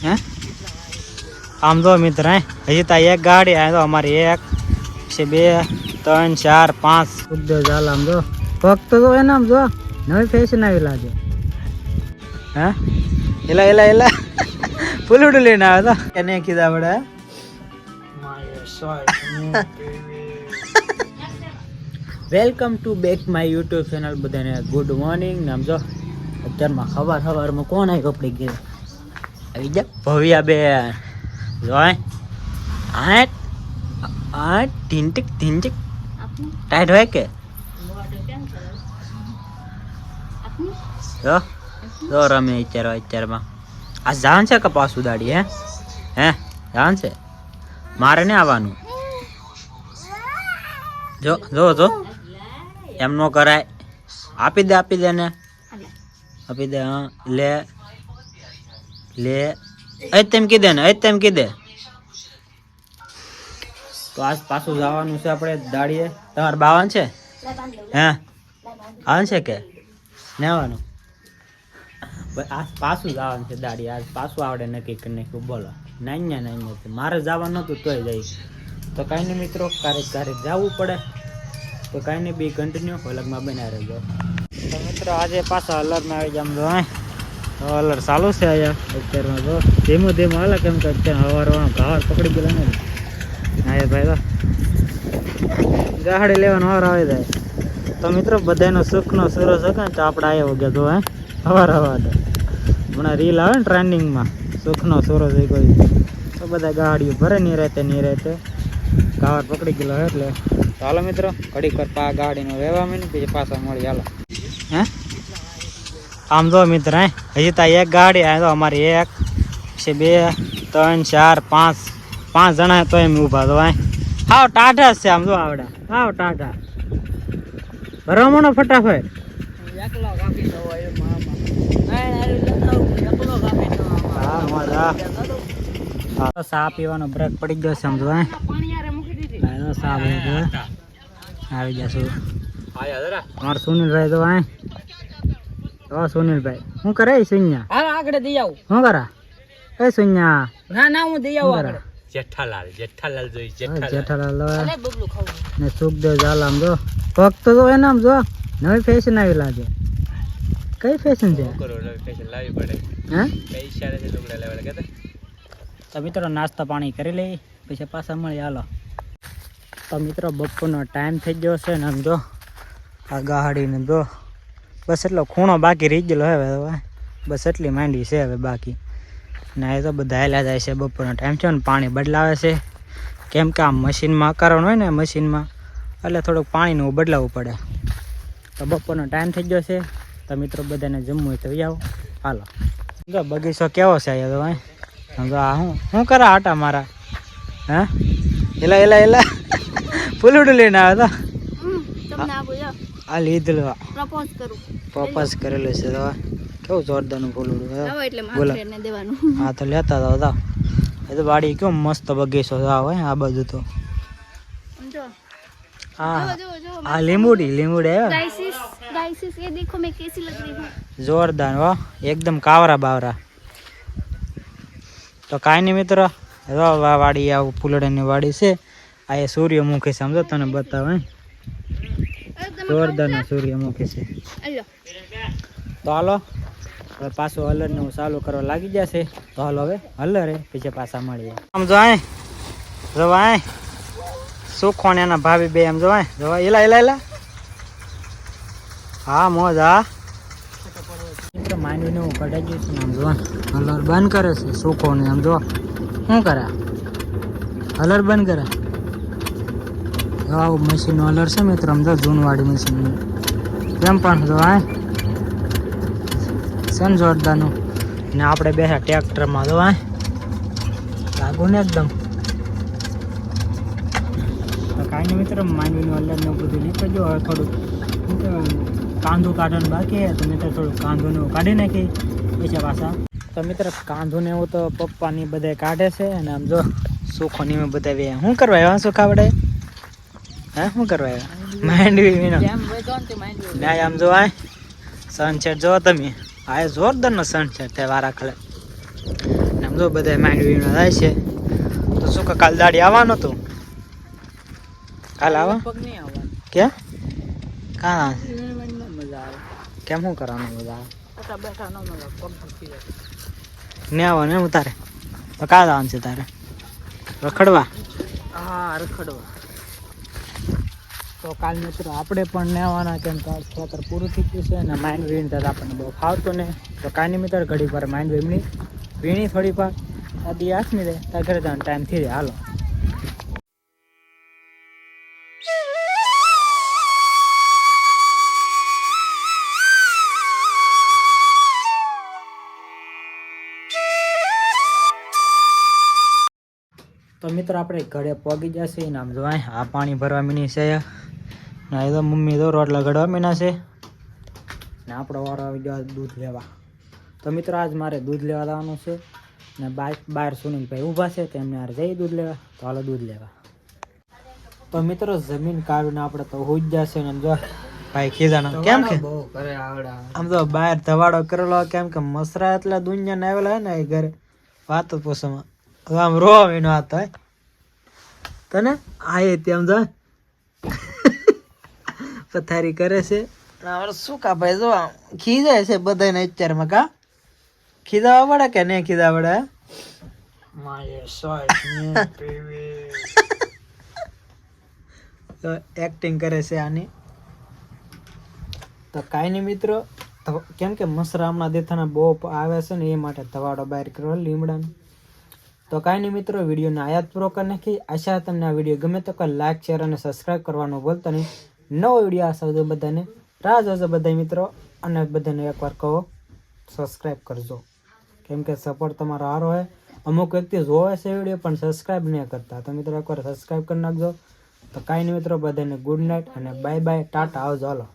હે આમ જો મિત્ર હજી તો એક ગાડી આ તો અમારી એક છે 2 3 4 5 ઉદ્યો ચાલ આમ જો ફક્ત તો એને આમ જો નવી ફેશન આવી લાગે હે એલા ફૂલડું લઈને આવ્યો તો એને કીધા આપણે welcome to back my YouTube channel. બધાને ગુડ મોર્નિંગ. આમ જો અત્યારમાં સવારમાં કોણ આવી કપડી ગઈ આવી જા ભવ્યા બેન જોય આઠ ઢીંટીક ટાઈટ હોય કે જો રમે અત્યારમાં આ જાન છે કપાસ ઉદાડી હે જાન છે મારે ને આવવાનું જો જો જો એમ નો કરાય. આપી દે ને આપી દે. હા લે તેમ કીધે ને તેમ કીધે. તો આજ પાછું જવાનું છે આપણે દાડીએ. તમારે બાવન છે હે આવવાનું છે કે ને આવવાનું આજ પાછું જવાનું છે દાડી. આજ પાછું આવડે નક્કી કરી નાખ્યું. બોલો નાન્યા મારે જવાનું નતું તોય જઈશ. તો કાંઈ નહીં મિત્રો, ક્યારેક જવું પડે તો કાંઈ નહીં બી કન્ટિન્યુ અલગમાં બનાવી રહેજો. તો મિત્રો આજે પાછા અલગમાં આવી જામ જો અલર ચાલુ છે અહીંયા અત્યારમાં જો ધીમું હાલે કેમ કે અત્યારે ઘાવર પકડી ગયેલા ને હા ભાઈ તો ગાડી લેવાનો હવાર આવી જાય. તો મિત્રો બધાનો સુખનો સૂરજ હતો ને તો આપણે આવ્યો ગયા જો હવાર હમણાં રીલ આવે ને ટ્રેન્ડિંગમાં સુખનો સૂરજ એ કોઈ તો બધા ગાડીઓ ભરે નહીં રહેતે ગાવર પકડી ગયેલો એટલે તો હાલો મિત્રો ઘડીક વાર ગાડીનો રહેવા માંડી પછી પાછા મળી હાલો. હે આમ જો મિત્ર હજી તો એક ગાડી આ તો અમારી એક છે 2 3 4 5 જણા તો એમ ઊભા તો હાવ ટાઢા છે. આમ જો આવડે હાવ ટાઢા ભરવાનો ફટાફટ સા પીવાનો બ્રેક પડી ગયો છે. સમજો સા આવી જશું મારો સુનિલભાઈ તો સુનિલભાઈ શું કરે સુન્યા આગળ દઈ આવું શું કરા કઈ સુન્યા ના હું દઈ આવું આગળ જેઠાલાલ જોઈ જેઠાલાલ ને સુખદેવ ચાલ આમ જો ફક્ત તો એને આમ જો નવી ફેશન આવી લાગે. કઈ ફેશન છે તો મિત્રો નાસ્તા પાણી કરી લઈ પછી પાછા મળી હાલો. તો મિત્રો બપોરનો ટાઈમ થઈ ગયો છે ને આમ જો આ ગાડીને જો બસ એટલો ખૂણો બાકી રહી ગયેલો હવે બસ એટલી માંડી છે હવે બાકી ને એ તો બધા હેલા જાય છે. બપોરનો ટાઈમ છે ને પાણી બદલાવે છે કેમ કે આ મશીનમાં કરવાનું હોય ને મશીનમાં એટલે થોડુંક પાણીનું બદલાવવું પડે. તો બપોરનો ટાઈમ થઈ ગયો છે તો મિત્રો બધાને જમવું હોય તો આવો હાલો. જો બગીચો કેવો છે અહીંયા તો સમજો આ શું કરે આટા મારા હે એલા ફૂલડું લઈને આવ્યો તો આ લીધેલું પ્રપોઝ કરેલું છે તો કેવું જોરદારનું ફૂલડું બોલો. હા તો લેતા હતા એ તો વાડી કેવું મસ્ત બગીચો હોય આ બાજુ તો. हाँ लींबूडी जोरदार हो एकदम कावरा बावरा. तो काई नहीं मित्र वाड़ी आ फूलड़ानी वाड़ी से आ सूर्यमुखी समझो तने बतावे जोरदार ना सूर्यमुखी से. तो हालो पाछो हलर ने चालू करवा लागी जशे तो हालो हवे हलर पीछे पाछा मळीए. आम जो आए जो आए सुखो ने भाभी बे एम जो एला हाँ मोज हाँ मित्र मांडवी ने कटाई गई है. आम जो हलर बंद करे से सुखो ने आम जो शू करे हलर बंद करे मशीन हलर से मित्र आम जो जूनवाड़ी मशीन एम पण जो आए सन जोरदार ने आपणे बेठा ट्रेक्टर में जो आए लागू ने एकदम काई मित्र मांडवी हलर ने बधु नीचे जो थोड़ू कांदू काढ़न बाकी है तो मित्र थोड़ा कांदू ने काढ़ी नाखी पीछे पासा. तो मित्र कांदू ने तो पप्पा नी बधाय काढ़े छे अने आम जो सुखो नी में बधाय वे शू करवा आव्या सुखा वडे हे शू करवा आव्या मांडवी वीनो ना आम जो आ सनसेट जो तमे आ जोरदार नो सनसेट थाय वारा खळे જો બધા માંડ વીણવા જાય છે. તો શું કે કાલ દાડી આવવાનું હતું? કાલ આવા પગ નહીં આવવાનું કે કાં મજા આવે કેમ શું કરવાનું મજા આવે બેઠા ન મજા પગ દુખી જાય ને આવવાનું એમ તારે તો કાં આવવાનું છે તારે રખડવા હા રખડવા તો કાલ મિત્રો આપણે પણ નેવાના કેમ કે ખેતર પૂરું થઈ ગયું છે અને માઇન્ડ વીણતા આપણને બહુ ફાવતું નહીં તો કાંઈ મિત્ર ઘડી પર માઇન્ડ વીણી થોડી વાર આથી આસમી દે તાર ઘરે જવાનો ટાઈમ થઈ જાય હાલો તો મિત્રો આપણે ઘરે પગી જશે ને આમ જોવાય આ પાણી ભરવા મીની છે ને એ તો મમ્મી તો રોટલા ઘડવા મીના છે ને આપણો વારો આવી ગયો દૂધ લેવા તો મિત્રો આજ મારે દૂધ લેવા જવાનું છે ને બહાર સુનિલભાઈ ઊભા છે તેમને યાર જઈ દૂધ લેવા તો હાલો દૂધ લેવા તો મિત્રો જમીન કાઢીને આપણે તો હોઈ જ જશે ને જો ભાઈ ખીજાનો કેમ કે આમ તો બહાર ધવાડો કરેલો કેમ કે મસરા એટલા દુનિયાને આવેલા હોય ને એ ઘરે વાતો પૂછવામાં આમ રો એનો હાથ હોય તને આયે તેમ જો પથારી કરે છે શું કા ભાઈ જો ખીજાય છે બધાને અત્યારમાં કા ખીજાવા પડે કે નહીં ખીજાવા પડે તો એક્ટિંગ કરે છે આની તો કાંઈ નહીં મિત્રો કેમ કે મસરા હમણાં દેથાના બહુ આવે છે ને એ માટે ધવાડો બહાર કર્યો લીમડાનો તો કાંઈ નહીં મિત્રો વિડીયોને આયાત પૂરો કરી નાખી આશા તમને આ વિડીયો ગમે તો લાઈક શેર અને સબસ્ક્રાઈબ કરવાનું ભૂલતા નહીં નવો વિડીયો આ સૌથી બધાને રાહ જોજો બધા મિત્રો અને બધાને એકવાર કહો સબસ્ક્રાઈબ કરજો કેમ કે સપોર્ટ તમારો સારો હોય અમુક વ્યક્તિ જોવે છે વિડીયો પણ સબસ્ક્રાઈબ નહીં કરતા તો મિત્રો એકવાર સબસ્ક્રાઈબ કરી નાખજો તો કાંઈ નહીં મિત્રો બધાને ગુડ નાઇટ અને બાય બાય ટાટા આવજો હાલો